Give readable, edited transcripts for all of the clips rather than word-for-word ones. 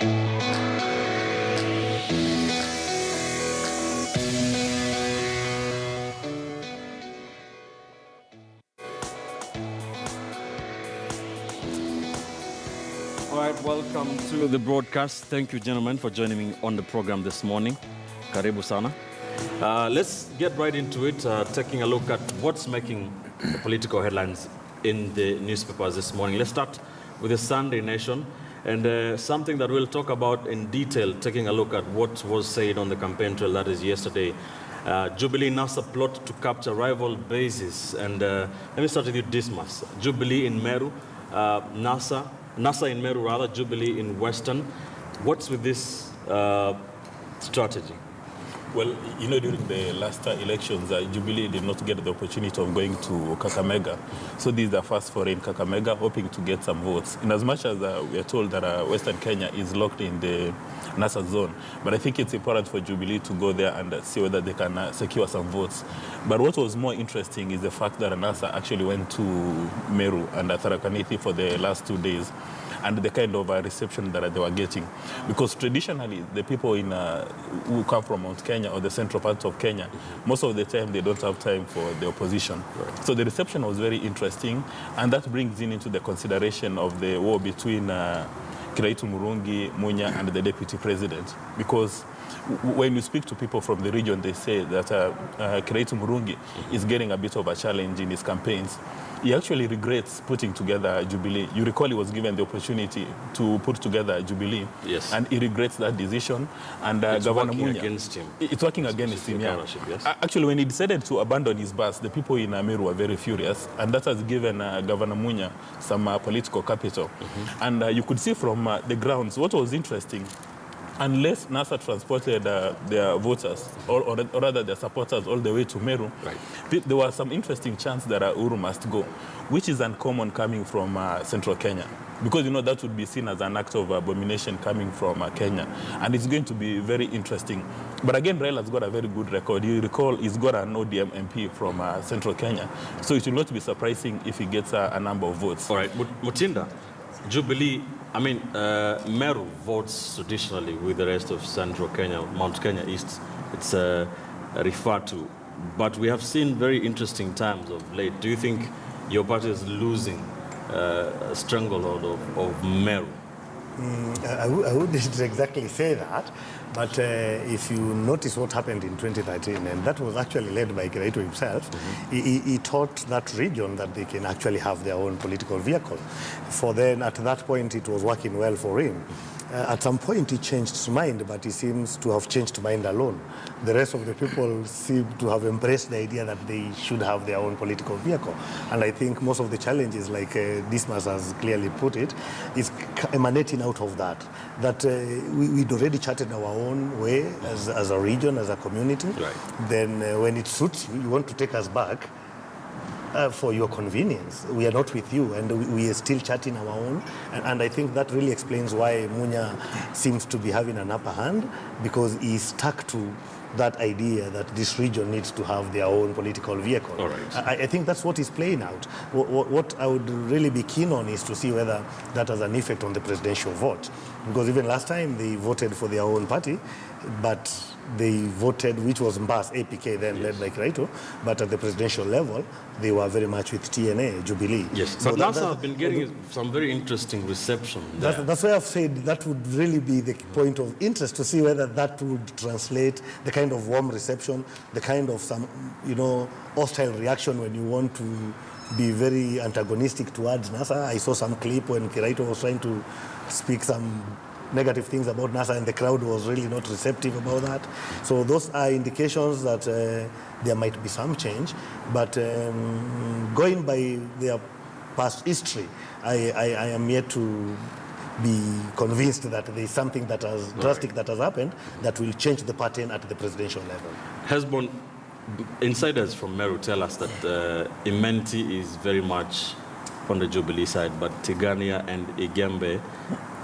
All right, welcome to the broadcast. Thank you, gentlemen, for joining me on the program this morning. Karibu sana. Let's get right into it, taking a look at what's making the political headlines in the newspapers this morning. Let's start with the Sunday Nation, and something that we'll talk about in detail, taking a look at what was said on the campaign trail, that is yesterday. Jubilee NASA plot to capture rival bases. And let me start with you, Dismas. Jubilee in Meru, NASA in Meru, rather, Jubilee in Western. What's with this strategy? Well, you know, during the last elections, Jubilee did not get the opportunity of going to Kakamega. So this is the first foray in Kakamega, hoping to get some votes. In as much as we are told that Western Kenya is locked in the NASA zone, but I think it's important for Jubilee to go there and see whether they can secure some votes. But what was more interesting is the fact that NASA actually went to Meru and Tharaka-Nithi for the last 2 days, and the kind of reception that they were getting. Because traditionally, the people who come from Mount Kenya or the central part of Kenya, most of the time they don't have time for the opposition. Right. So the reception was very interesting, and that brings into the consideration of the war between Kiraitu Murungi, Munya, and the deputy president. Because when you speak to people from the region, they say that Kiraitu Murungi is getting a bit of a challenge in his campaigns. He actually regrets putting together Jubilee. You recall he was given the opportunity to put together Jubilee. Yes. And he regrets that decision. And it's Governor working Munya, against him. It's working against him, yeah. Yes. Actually, when he decided to abandon his bus, the people in Meru were very furious. And that has given Governor Munya some political capital. Mm-hmm. And you could see from the grounds, what was interesting, unless NASA transported their voters, or rather their supporters, all the way to Meru, right, there was some interesting chance that Uru must go, which is uncommon coming from central Kenya. Because, you know, that would be seen as an act of abomination coming from Kenya. And it's going to be very interesting. But again, Raila's got a very good record. You recall he's got an ODM MP from central Kenya. So it will not be surprising if he gets a number of votes. All right, Mutinda, Jubilee, Meru votes traditionally with the rest of central Kenya, Mount Kenya East, it's referred to. But we have seen very interesting times of late. Do you think your party is losing a stranglehold of Meru? I wouldn't exactly say that, but if you notice what happened in 2013, and that was actually led by Kiraitu himself, mm-hmm. he taught that region that they can actually have their own political vehicle. For then, at that point, it was working well for him. At some point, he changed his mind, but he seems to have changed his mind alone. The rest of the people seem to have embraced the idea that they should have their own political vehicle. And I think most of the challenges, like Dismas has clearly put it, is emanating out of that. That we'd already charted our own way as a region, as a community. Right. Then when it suits you, you want to take us back. For your convenience. We are not with you, and we are still charting our own. And I think that really explains why Munya seems to be having an upper hand, because he's stuck to that idea that this region needs to have their own political vehicle. All right. I think that's what is playing out. What I would really be keen on is to see whether that has an effect on the presidential vote. Because even last time they voted for their own party, but they voted, which was Mbas, APK then, yes, led by Kiraitu, but at the presidential level, they were very much with TNA, Jubilee. Yes, so but NASA have been getting some very interesting reception there. That's why I've said that would really be the point of interest, to see whether that would translate the kind of warm reception, the kind of some, hostile reaction when you want to be very antagonistic towards NASA. I saw some clip when Kiraitu was trying to speak some negative things about NASA, and the crowd was really not receptive about that. So those are indications that there might be some change. But going by their past history, I am yet to be convinced that there is something that has drastic that has happened that will change the pattern at the presidential level. Hesbon, insiders from Meru tell us that Imenti is very much on the Jubilee side, but Tigania and Igembe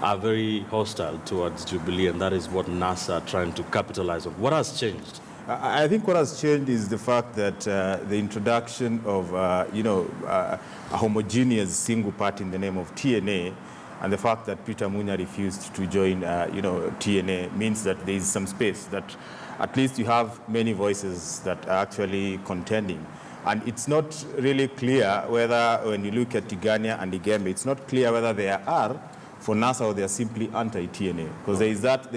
are very hostile towards Jubilee, and that is what NASA are trying to capitalize on. What has changed? I think what has changed is the fact that the introduction of, a homogeneous single party in the name of TNA And the fact that Peter Munya refused to join, TNA means that there is some space, that at least you have many voices that are actually contending. And it's not really clear whether, when you look at Tigania and Igembe, it's not clear whether they are for NASA or they are simply anti-TNA. Because there is that,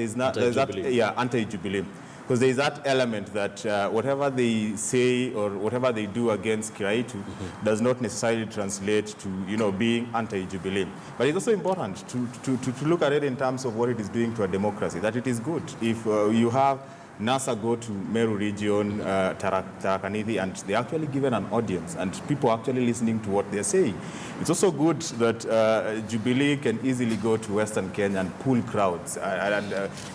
anti-Jubilee. Because there is that element that whatever they say or whatever they do against Kiraitu does not necessarily translate to, being anti-Jubilee. But it's also important to look at it in terms of what it is doing to a democracy, that it is good. If you have NASA go to Meru region, Tarakaniti, and they're actually given an audience, and people are actually listening to what they're saying. It's also good that Jubilee can easily go to Western Kenya and pull crowds.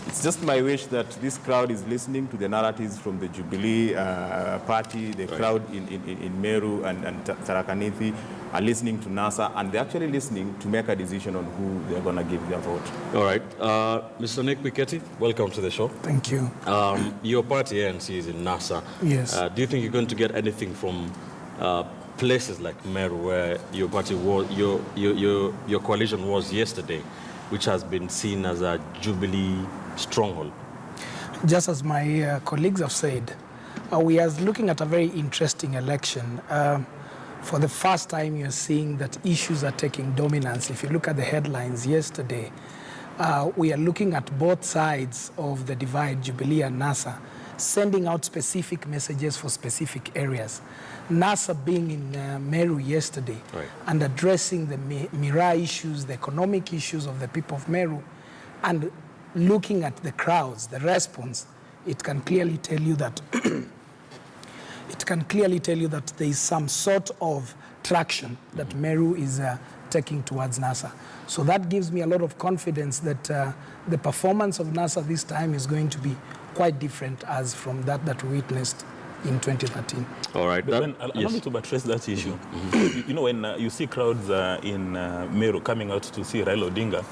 It's just my wish that this crowd is listening to the narratives from the Jubilee party, the crowd in Meru and Tarakaniti are listening to NASA, and they're actually listening to make a decision on who they're going to give their vote. All right. Mr. Nick Piketty, welcome to the show. Thank you. Your party, ANC, is in NASA. Yes. Do you think you're going to get anything from places like Meru, where your party was, your coalition was yesterday, which has been seen as a Jubilee stronghold? Just as my colleagues have said, we are looking at a very interesting election. For the first time, you're seeing that issues are taking dominance. If you look at the headlines yesterday, we are looking at both sides of the divide, Jubilee and NASA, sending out specific messages for specific areas. NASA being in Meru yesterday and addressing the Mira issues, the economic issues of the people of Meru, and looking at the crowds, the response, it can clearly tell you that there is some sort of traction that Meru is taking towards NASA. So that gives me a lot of confidence that the performance of NASA this time is going to be quite different as from that we witnessed in 2013. All right. Allow me to buttress that issue. When you see crowds in Meru coming out to see Raila Odinga,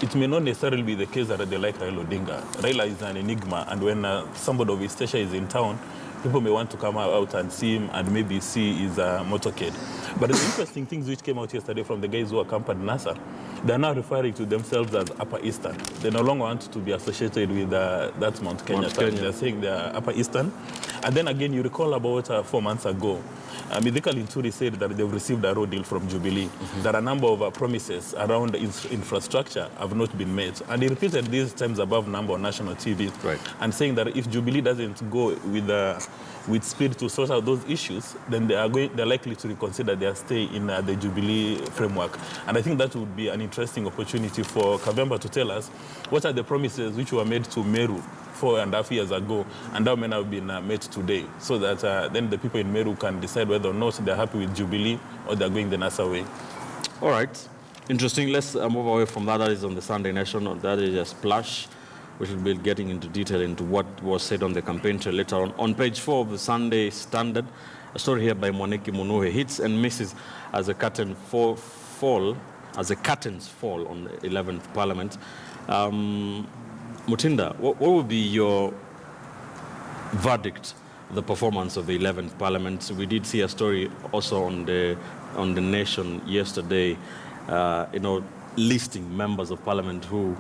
it may not necessarily be the case that they like Raila Odinga. Raila is an enigma, and when somebody of his stature is in town, people may want to come out and see him and maybe see his motorcade. But the interesting things which came out yesterday from the guys who accompanied NASA, they're now referring to themselves as Upper Eastern. They no longer want to be associated with that Mount Kenya. They're saying they're Upper Eastern. And then again, you recall about 4 months ago, Midhika Linturi said that they've received a road deal from Jubilee. There are a number of promises around infrastructure have not been met. And he repeated these times above number on national TV, and saying that if Jubilee doesn't go with speed to sort out those issues, then they're likely to reconsider their stay in the Jubilee framework. And I think that would be an interesting opportunity for Kavemba to tell us what are the promises which were made to Meru 4.5 years ago, and how many have been made today, so that then the people in Meru can decide whether or not they're happy with Jubilee or they're going the NASA way. All right. Interesting. Let's move away from that. That is on the Sunday Nation. That is a splash. We should be getting into detail into what was said on the campaign trail later on. On page 4 of the Sunday Standard, a story here by Mwaniki Munuhe, hits and misses as the curtains fall on the 11th Parliament. Mutinda, what would be your verdict of the performance of the 11th Parliament? We did see a story also on the Nation yesterday, listing members of Parliament who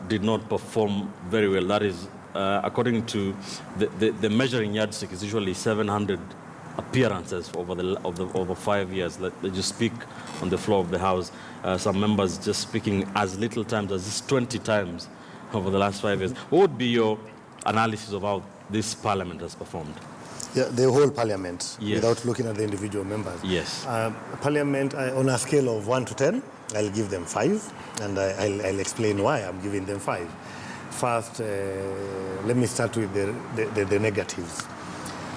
did not perform very well. That is, according to the measuring yardstick, is usually 700 appearances over 5 years. They just speak on the floor of the House. Some members just speaking as little times as 20 times over the last 5 years. What would be your analysis of how this Parliament has performed? Yeah, the whole Parliament, yes, without looking at the individual members. Yes. Parliament, on a scale of 1 to 10, I'll give them 5, and I'll explain why I'm giving them 5. First, let me start with the negatives,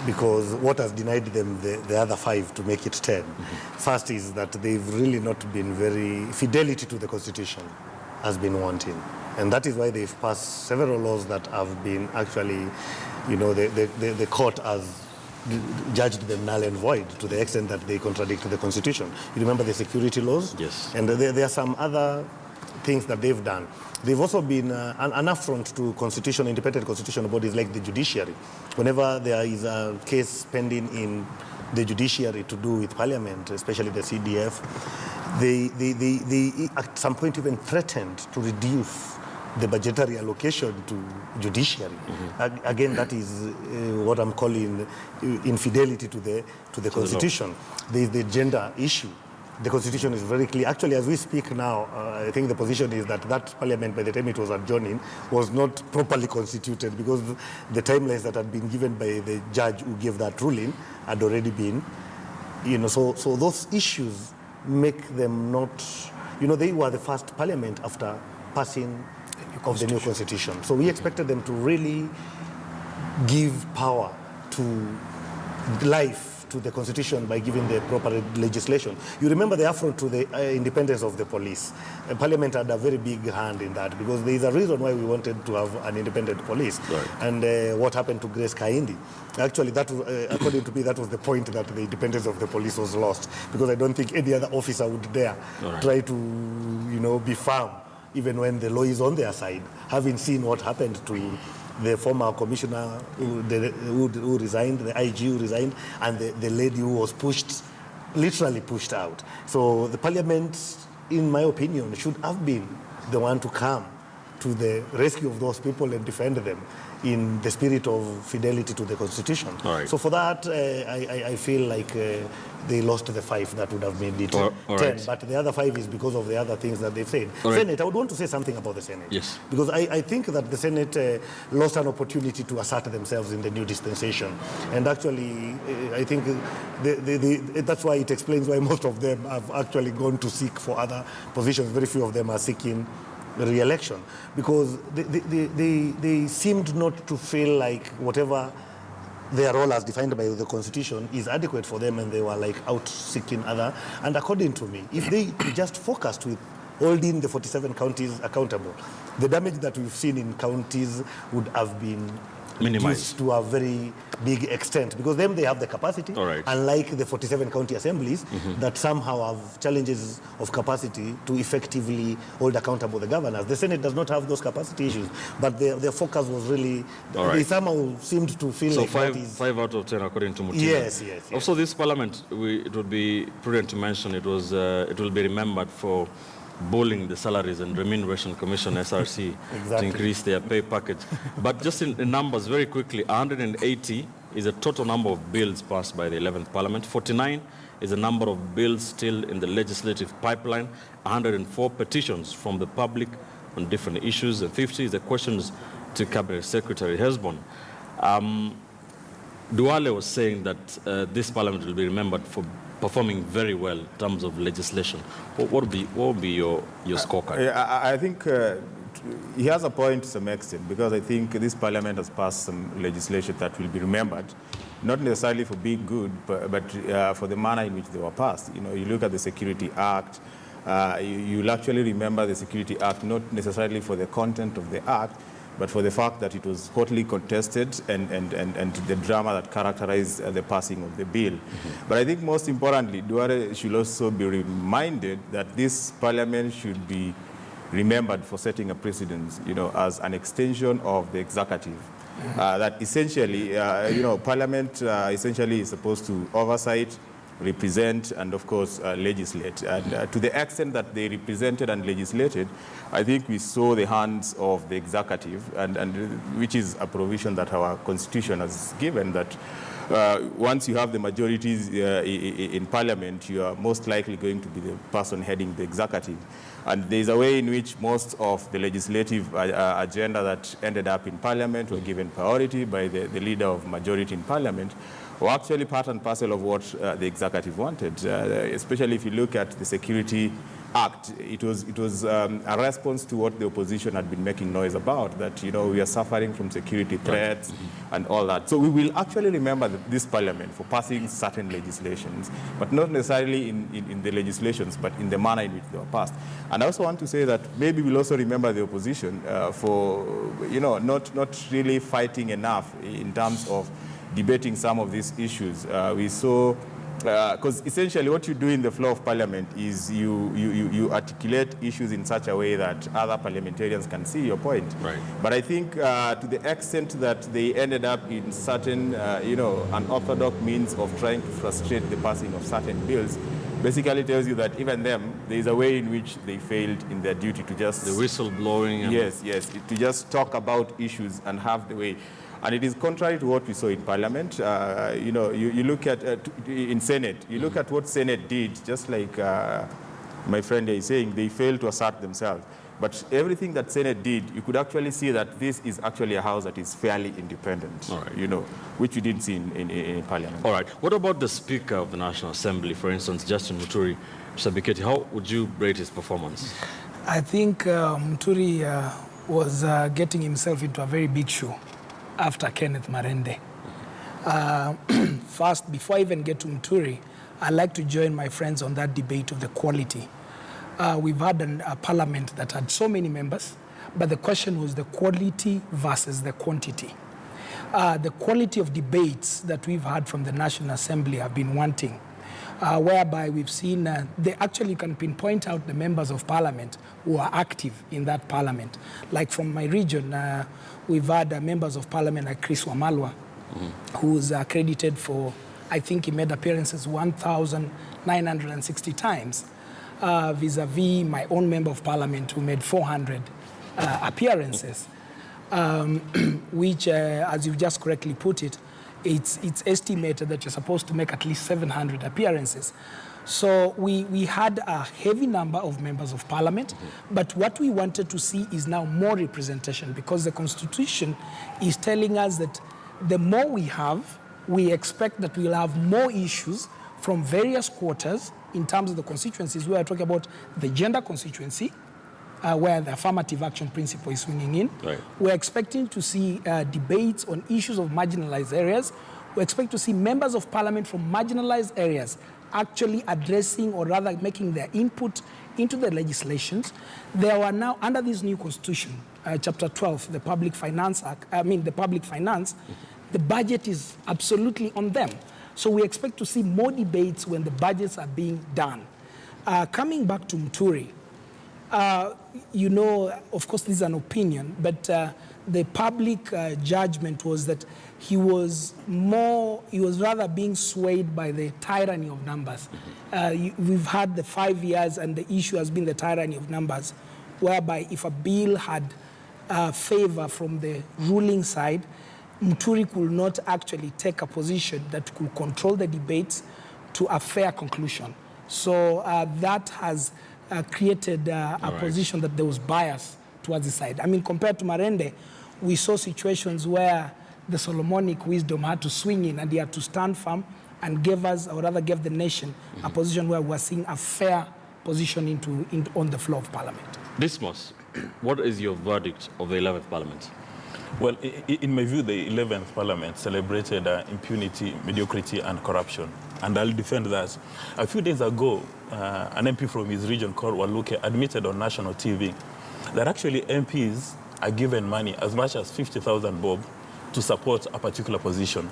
because what has denied them the other 5 to make it 10. First is that they've really not been fidelity to the Constitution has been wanting. And that is why they've passed several laws that have been actually, the court has judged them null and void to the extent that they contradict the Constitution. You remember the security laws? Yes. And there are some other things that they've done. They've also been an affront to independent constitutional bodies like the judiciary. Whenever there is a case pending in the judiciary to do with Parliament, especially the CDF, they at some point even threatened to reduce the budgetary allocation to judiciary. Again, that is what I'm calling infidelity to the Constitution. There is the gender issue. The Constitution is very clear. Actually, as we speak now, I think the position is that parliament, by the time it was adjourning, was not properly constituted because the timelines that had been given by the judge who gave that ruling had already been, so those issues make them not, they were the first parliament after passing of the new constitution. So we expected them to really give power to life to the constitution by giving the proper legislation. You remember the affront to the independence of the police. Parliament had a very big hand in that because there is a reason why we wanted to have an independent police. Right. And what happened to Grace Kaindi? Actually, that was, according to me, that was the point that the independence of the police was lost because I don't think any other officer would dare try to, be firm even when the law is on their side, having seen what happened to the former commissioner who resigned, the IG who resigned, and the lady who was literally pushed out. So the parliament, in my opinion, should have been the one to come to the rescue of those people and defend them in the spirit of fidelity to the Constitution. Right. So for that, I feel like they lost the 5 that would have made it 10. Right. But the other 5 is because of the other things that they've said. Right. Senate, I would want to say something about the Senate. Yes. Because I think that the Senate lost an opportunity to assert themselves in the new dispensation. And actually, I think that's why it explains why most of them have actually gone to seek for other positions. Very few of them are seeking re-election because they seemed not to feel like whatever their role as defined by the Constitution is adequate for them, and they were like out seeking other. And according to me, if they just focused with holding the 47 counties accountable, the damage that we've seen in counties would have been minimized to a very big extent because then they have the capacity, unlike the 47 county assemblies that somehow have challenges of capacity to effectively hold accountable the governors. The Senate does not have those capacity issues, but their focus was really, they somehow seemed to feel like that is 5 out of 10 according to Mutinda. Yes. Also, this parliament, it would be prudent to mention, it will be remembered for bullying the Salaries and Remuneration Commission, SRC, to increase their pay package. But just in numbers, very quickly, 180 is the total number of bills passed by the 11th Parliament. 49 is the number of bills still in the legislative pipeline. 104 petitions from the public on different issues. And 50 is the questions to Cabinet Secretary Hesbon. Duale was saying that this Parliament will be remembered for performing very well in terms of legislation. What would be your scorecard? I think he has a point to some extent because I think this parliament has passed some legislation that will be remembered, not necessarily for being good, but for the manner in which they were passed. You look at the Security Act, you'll actually remember the Security Act not necessarily for the content of the act, but for the fact that it was hotly contested and the drama that characterized the passing of the bill. But I think most importantly, Duare should also be reminded that this parliament should be remembered for setting a precedent, as an extension of the executive. That essentially, parliament essentially is supposed to oversight, represent, and of course legislate. And to the extent that they represented and legislated, I think we saw the hands of the executive, and which is a provision that our constitution has given, that once you have the majorities in parliament, you are most likely going to be the person heading the executive. And there's a way in which most of the legislative agenda that ended up in parliament were given priority by the leader of majority in parliament, were actually part and parcel of what the executive wanted. Especially if you look at the Security Act, it was a response to what the opposition had been making noise about, that we are suffering from security threats and all that. So we will actually remember this parliament for passing certain legislations, but not necessarily in the legislations, but in the manner in which they were passed. And I also want to say that maybe we'll also remember the opposition for not really fighting enough in terms of debating some of these issues. We saw, because essentially what you do in the floor of parliament is you articulate issues in such a way that other parliamentarians can see your point. Right. But I think to the extent that they ended up in certain, unorthodox means of trying to frustrate the passing of certain bills, basically tells you that even them, there is a way in which they failed in their duty to just... The whistle blowing. And yes, to just talk about issues and have the way. And it is contrary to what we saw in Parliament. You look at, in Senate, you look at what Senate did, just like my friend is saying, they failed to assert themselves. But everything that Senate did, you could actually see that this is actually a house that is fairly independent, all right. Which you didn't see in Parliament. All right. What about the Speaker of the National Assembly, for instance, Justin Muturi? Mr. Biketi, how would you rate his performance? I think Muturi was getting himself into a very big shoe after Kenneth Marende. First, before I even get to Muturi, I'd like to join my friends on that debate of the quality. We've had a parliament that had so many members, but the question was the quality versus the quantity. The quality of debates that we've had from the National Assembly have been wanting, whereby we've seen, they actually can pinpoint out the members of parliament who are active in that parliament. Like from my region, we've had members of parliament like Chris Wamalwa, who's accredited for, I think he made appearances 1,960 times. Vis-a-vis my own member of parliament who made 400 appearances, which, as you've just correctly put it, it's estimated that you're supposed to make at least 700 appearances. So we had a heavy number of members of parliament, but what we wanted to see is now more representation, because the Constitution is telling us that the more we have, we expect that we'll have more issues from various quarters in terms of the constituencies. We are talking about the gender constituency, where the affirmative action principle is swinging in. Right. We're expecting to see debates on issues of marginalized areas. We expect to see members of parliament from marginalized areas actually addressing, or rather making their input into the legislations. There are now, under this new constitution, chapter 12, the Public Finance Act, the budget is absolutely on them. So we expect to see more debates when the budgets are being done. Coming back to Muturi, of course, this is an opinion, but the public judgment was that he was rather being swayed by the tyranny of numbers. We've had the 5 years, and the issue has been the tyranny of numbers, whereby if a bill had favor from the ruling side, Muturi could not actually take a position that could control the debates to a fair conclusion. So that has created a position that there was bias towards the side. I mean, compared to Marende, we saw situations where the Solomonic wisdom had to swing in, and he had to stand firm and give us, or rather give the nation, a position where we're seeing a fair position on the floor of parliament. Dismas, what is your verdict of the 11th parliament? Well, in my view, the 11th Parliament celebrated impunity, mediocrity, and corruption. And I'll defend that. A few days ago, an MP from his region called Waluke admitted on national TV that actually MPs are given money, as much as 50,000 bob, to support a particular position.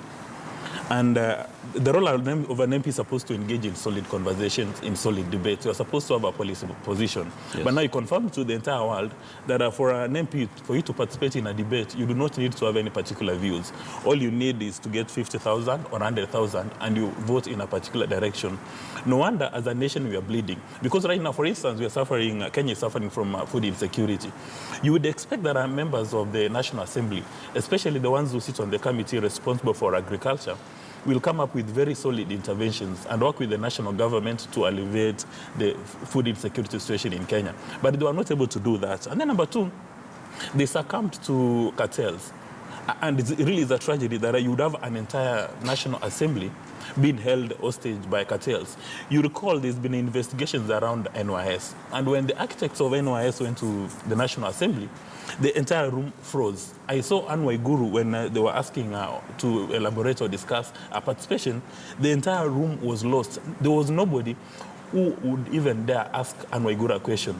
And the role of an MP is supposed to engage in solid conversations, in solid debates. You're supposed to have a policy position. Yes. But now you confirm to the entire world that for an MP, for you to participate in a debate, you do not need to have any particular views. All you need is to get 50,000 or 100,000, and you vote in a particular direction. No wonder, as a nation, we are bleeding. Because right now, for instance, we are suffering, Kenya is suffering from food insecurity. You would expect that our members of the National Assembly, especially the ones who sit on the committee responsible for agriculture, will come up with very solid interventions and work with the national government to alleviate the food insecurity situation in Kenya. But they were not able to do that. And then number two, they succumbed to cartels. And it really is a tragedy that you would have an entire National Assembly being held hostage by cartels. You recall there's been investigations around NYS. And when the architects of NYS went to the National Assembly, the entire room froze. I saw Anne Waiguru when they were asking to elaborate or discuss participation. The entire room was lost. There was nobody who would even dare ask Anne Waiguru a question.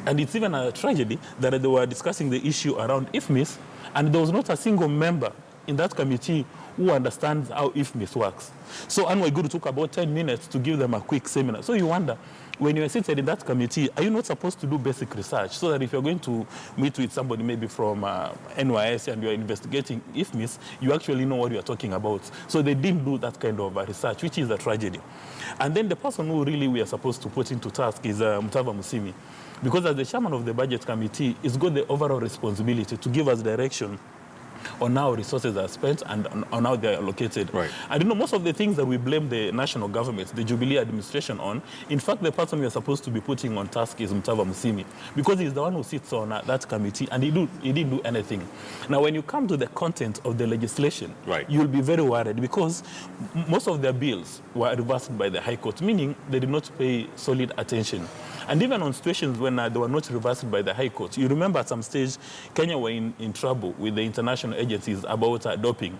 And it's even a tragedy that they were discussing the issue around IFMIS, and there was not a single member in that committee who understands how IFMIS works. So Anne Waiguru took about 10 minutes to give them a quick seminar. So you wonder, when you are seated in that committee, are you not supposed to do basic research so that if you're going to meet with somebody maybe from NYS and you're investigating IFMIS, you actually know what you're talking about? So they didn't do that kind of research, which is a tragedy. And then the person who really we are supposed to put into task is Mutava Musimi. Because as the chairman of the budget committee, he's got the overall responsibility to give us direction on how resources are spent and on how they are allocated. Right. I don't know, most of the things that we blame the national government, the Jubilee administration on, in fact, the person we are supposed to be putting on task is Mutava Musimi, because he's the one who sits on that committee and he didn't do anything. Now, when you come to the content of the legislation, right, you'll be very worried because most of their bills were reversed by the High Court, meaning they did not pay solid attention. And even on situations when they were not reversed by the High Court, you remember at some stage, Kenya were in trouble with the international agencies about doping.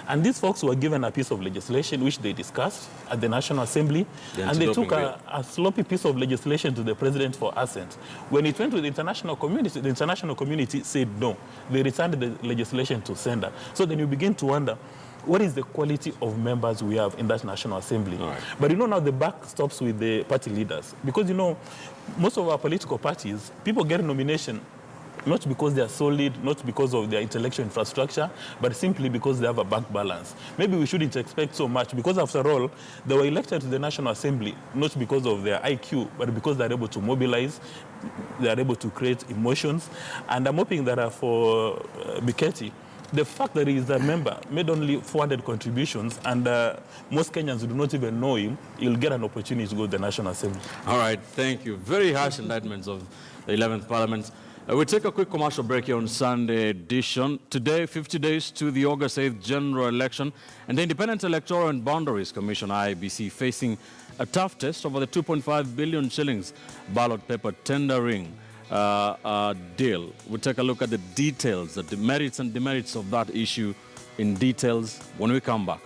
And these folks were given a piece of legislation which they discussed at the National Assembly, and they took a sloppy piece of legislation to the president for assent. When it went to the international community said no. They returned the legislation to sender. So then you begin to wonder, what is the quality of members we have in that National Assembly? Right. But now the buck stops with the party leaders. Because, most of our political parties, people get a nomination not because they are solid, not because of their intellectual infrastructure, but simply because they have a bank balance. Maybe we shouldn't expect so much, because after all, they were elected to the National Assembly, not because of their IQ, but because they're able to mobilize, they're able to create emotions. And I'm hoping that for Biketi, the fact that he is a member made only 400 contributions, and most Kenyans do not even know him, he'll get an opportunity to go to the National Assembly. All right, thank you. Very harsh indictments of the 11th Parliament. We'll take a quick commercial break here on Sunday edition. Today, 50 days to the August 8th general election, and the Independent Electoral and Boundaries Commission, IEBC, facing a tough test over the 2.5 billion shillings ballot paper tendering deal. We'll take a look at the details, the merits and demerits of that issue in details when we come back.